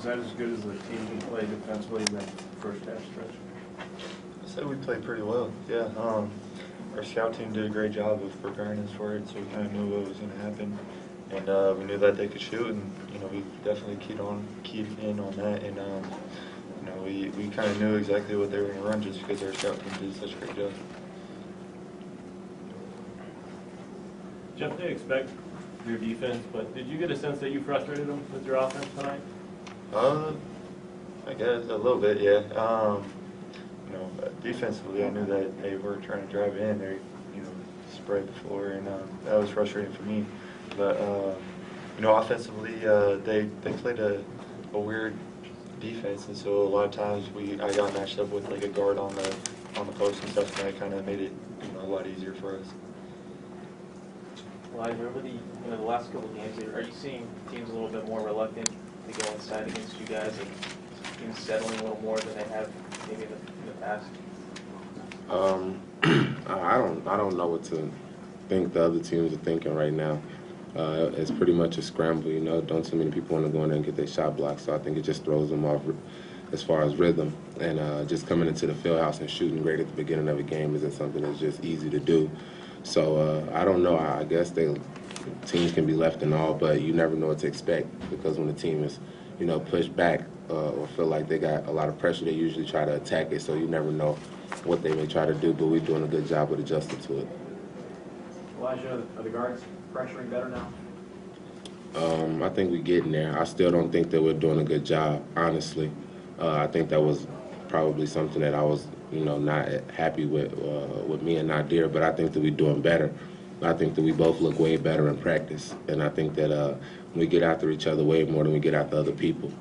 is that as good as the team can play defensively in that first half stretch? I said we played pretty well, yeah. Our scout team did a great job of preparing us for it, so we kind of knew what was going to happen. And we knew that they could shoot, and, we definitely keyed in on that. And, we kind of knew exactly what they were going to run just because our scout team did such a great job. Jeff, they expect your defense, but did you get a sense that you frustrated them with your offense tonight? I guess a little bit, yeah. Defensively, I knew that they were trying to drive in. They, spread the floor, and that was frustrating for me. But offensively, they played a weird defense, and so a lot of times I got matched up with like a guard on the post and stuff, and that kind of made it a lot easier for us. Elijah, over the last couple of games, are you seeing teams a little bit more reluctant to go inside against you guys, and teams settling a little more than they have maybe in the past? I don't know what to think the other teams are thinking right now. It's pretty much a scramble, Don't too many people want to go in there and get their shot blocked, so I think it just throws them off as far as rhythm. And just coming into the field house and shooting great at the beginning of a game isn't something that's just easy to do. So I don't know. I guess teams can be left in awe, but you never know what to expect, because when the team is, pushed back or feel like they got a lot of pressure, they usually try to attack it. So you never know what they may try to do, but we're doing a good job of adjusting to it. Elijah, are the guards pressuring better now? I think we're getting there. I still don't think that we're doing a good job, honestly. I think that was probably something that I was, not happy with me and Naadir, but I think that we're doing better. I think that we both look way better in practice, and I think that we get after each other way more than we get after other people.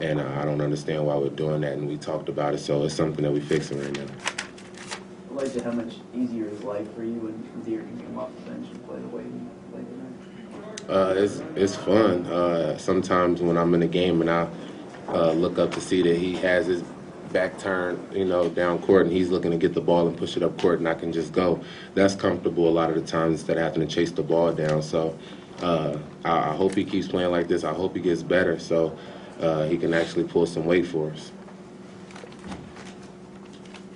And I don't understand why we're doing that, and we talked about it, so it's something that we're fixing right now. Elijah, how much easier is life for you when Naadir can come off the bench and play the way he played tonight? It's fun. Sometimes when I'm in a game and I look up to see that he has his back turned, down court, and he's looking to get the ball and push it up court, and I can just go. That's comfortable a lot of the times instead of having to chase the ball down. So I hope he keeps playing like this. I hope he gets better so he can actually pull some weight for us.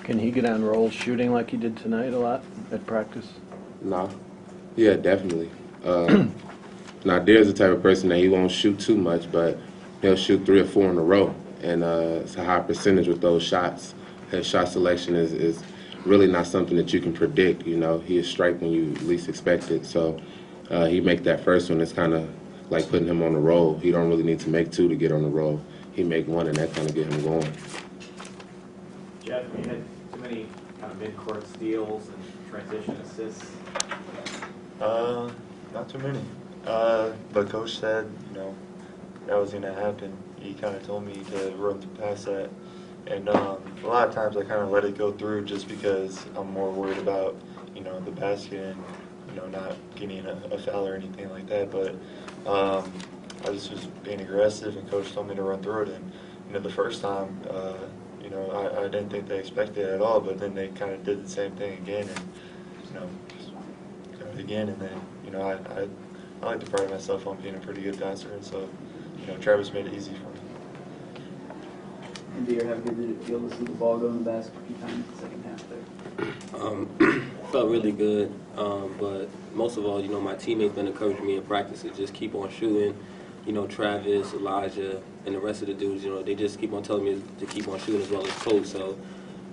Can he get on rolls shooting like he did tonight a lot at practice? No. Yeah, definitely. Naadir's the type of person that he won't shoot too much, but he'll shoot 3 or 4 in a row. And it's a high percentage with those shots. His shot selection is really not something that you can predict, He is strike when you least expect it. So he make that first one. It's kind of like putting him on the roll. He don't really need to make 2 to get on the roll. He make 1, and that kind of get him going. Jeff, you had too many kind of mid-court steals and transition assists? Not too many. But Coach said, that was going to happen. He kind of told me to run past that. And a lot of times I kind of let it go through just because I'm more worried about, the basket and, not getting a foul or anything like that. But I just was being aggressive, and Coach told me to run through it. And, the first time, I didn't think they expected it at all, but then they kind of did the same thing again, and, just got it again. And then, I like to pride myself on being a pretty good passer, and so, Travis made it easy for me. And Naadir, how good did it feel to see the ball go in the basket a few times in the second half there? Felt really good, but most of all, my teammates been encouraging me in practice to just keep on shooting. Travis, Elijah, and the rest of the dudes, they just keep on telling me to keep on shooting as well as coach. So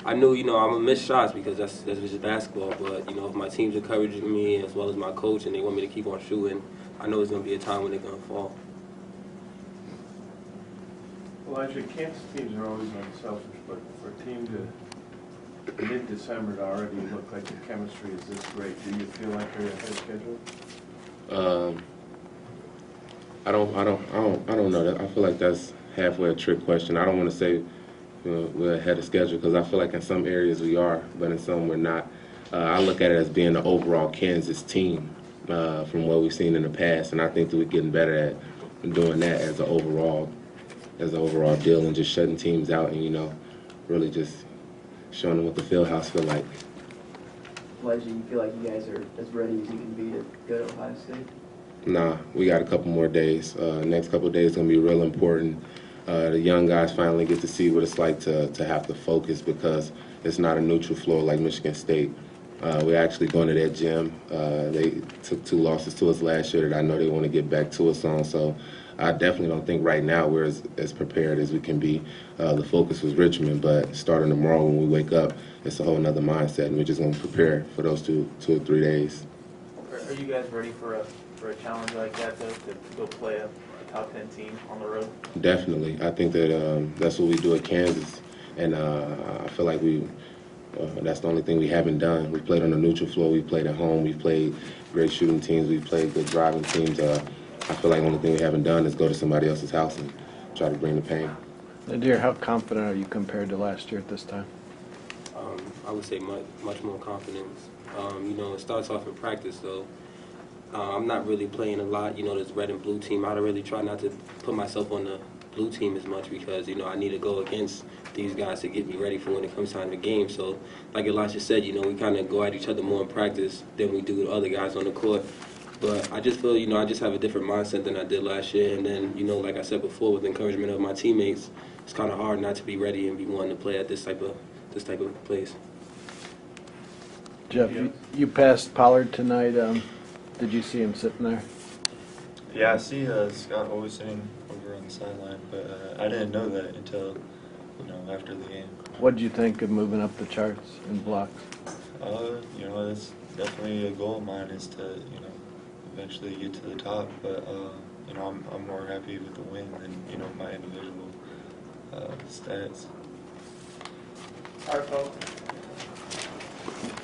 I knew, I'm going to miss shots because that's just basketball. But, if my team's encouraging me as well as my coach and they want me to keep on shooting, I know it's going to be a time when they're going to fall. Elijah, Kansas teams are always unselfish, but for a team to mid-December to already look like the chemistry is this great, do you feel like they're ahead of schedule? I don't know that. I feel like that's halfway a trick question. I don't want to say we're ahead of schedule because I feel like in some areas we are, but in some we're not. I look at it as being the overall Kansas team from what we've seen in the past, and I think that we're getting better at doing that as an overall deal and just shutting teams out and really just showing them what the field house feel like. Elijah, you feel like you guys are as ready as you can be to go to Ohio State? Nah, we got a couple more days. Next couple of days is going to be real important. the young guys finally get to see what it's like to have to focus because it's not a neutral floor like Michigan State. We're actually going to that gym. They took 2 losses to us last year that I know they want to get back to us on. So I definitely don't think right now we're as prepared as we can be. The focus was Richmond, but starting tomorrow when we wake up, it's a whole nother mindset, and we're just going to prepare for those two or 3 days. Are you guys ready for a challenge like that to go play a top 10 team on the road? Definitely. I think that that's what we do at Kansas, and I feel like that's the only thing we haven't done. We played on the neutral floor. We played at home. We played great shooting teams. We played good driving teams. I feel like the only thing we haven't done is go to somebody else's house and try to bring the pain. Naadir, how confident are you compared to last year at this time? I would say much more confidence. It starts off in practice, though. I'm not really playing a lot, this red and blue team. I really try not to put myself on the blue team as much because, I need to go against these guys to get me ready for when it comes time to game. So, like Elijah said, we kind of go at each other more in practice than we do with other guys on the court. But I just feel, I just have a different mindset than I did last year. And then, like I said before, with the encouragement of my teammates, it's kind of hard not to be ready and be wanting to play at this type of place. Jeff, you passed Pollard tonight. Did you see him sitting there? Yeah, I see Scott always sitting over on the sideline, but I didn't know that until after the game. What did you think of moving up the charts in blocks? That's definitely a goal of mine is to eventually get to the top, but I'm more happy with the win than my individual stats. All right, folks.